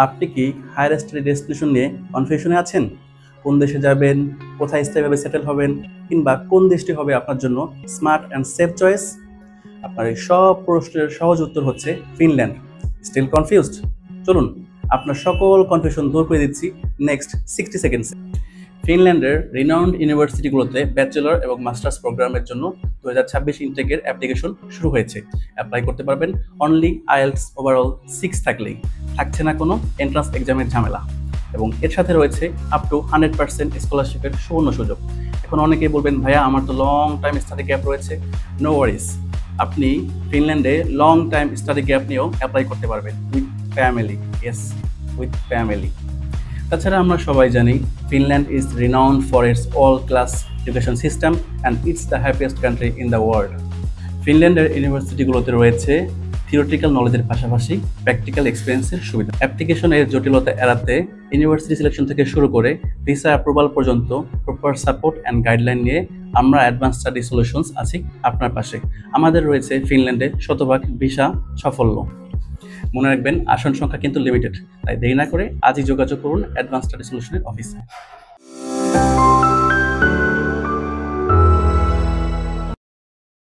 আপনি কি higher study destination নিয়ে কনফিউশনে আছেন? কোন দেশে যাবেন, কোথায় স্থায়ীভাবে সেটেল হবেন, কিংবা কোন দেশটি হবে আপনার জন্য স্মার্ট অ্যান্ড সেফ চয়েস? আপনার এই সব প্রশ্নের সহজ উত্তর হচ্ছে ফিনল্যান্ড। Still confused? চলুন আপনার সকল কনফিউশন দূর করে দিচ্ছি নেক্সট 60 সেকেন্ডসে। ফিনল্যান্ডের রিনাউন্ড ইউনিভার্সিটিগুলোতে ব্যাচেলর এবং মাস্টার্স প্রোগ্রামের জন্য 2026 ইনটেকের অ্যাপ্লিকেশন শুরু হয়েছে। অ্যাপ্লাই করতে পারবেন অনলি আইএলটিএস ওভারঅল 6 থাকলেই। থাকছে না কোনো এন্ট্রান্স এক্সামের ঝামেলা, এবং এর সাথে রয়েছে আপ টু 100% স্কলারশিপের সুবর্ণ সুযোগ। এখন অনেকেই বলবেন, ভাইয়া আমার তো লং টাইম স্টাডি গ্যাপ রয়েছে। নো ওয়ারিজ, আপনি ফিনল্যান্ডে লং টাইম স্টাডি গ্যাপ নিয়েও অ্যাপ্লাই করতে পারবেন with family. Yes, with family. তাছাড়া আমরা সবাই জানি Finland is renowned for its all class education system and it's the happiest country in the world. ফিনল্যান্ডের ইউনিভার্সিটিগুলোতে রয়েছে থিওরিটিক্যাল নলেজের পাশাপাশি প্র্যাকটিক্যাল এক্সপিরিয়েন্সের সুবিধা। অ্যাপ্লিকেশনের জটিলতা এড়াতে ইউনিভার্সিটি সিলেকশন থেকে শুরু করে ভিসা অ্যাপ্রুভাল পর্যন্ত প্রপার সাপোর্ট অ্যান্ড গাইডলাইন নিয়ে আমরা অ্যাডভান্স স্টাডি সলিউশনস আছি আপনার পাশে। আমাদের রয়েছে ফিনল্যান্ডে শতভাগ ভিসা সাফল্য। মনে রাখবেন, আসন সংখ্যা কিন্তু লিমিটেড, তাই দেরি না করে আজই যোগাযোগ করুন অ্যাডভান্স স্টাডি সলিউশনের অফিসে।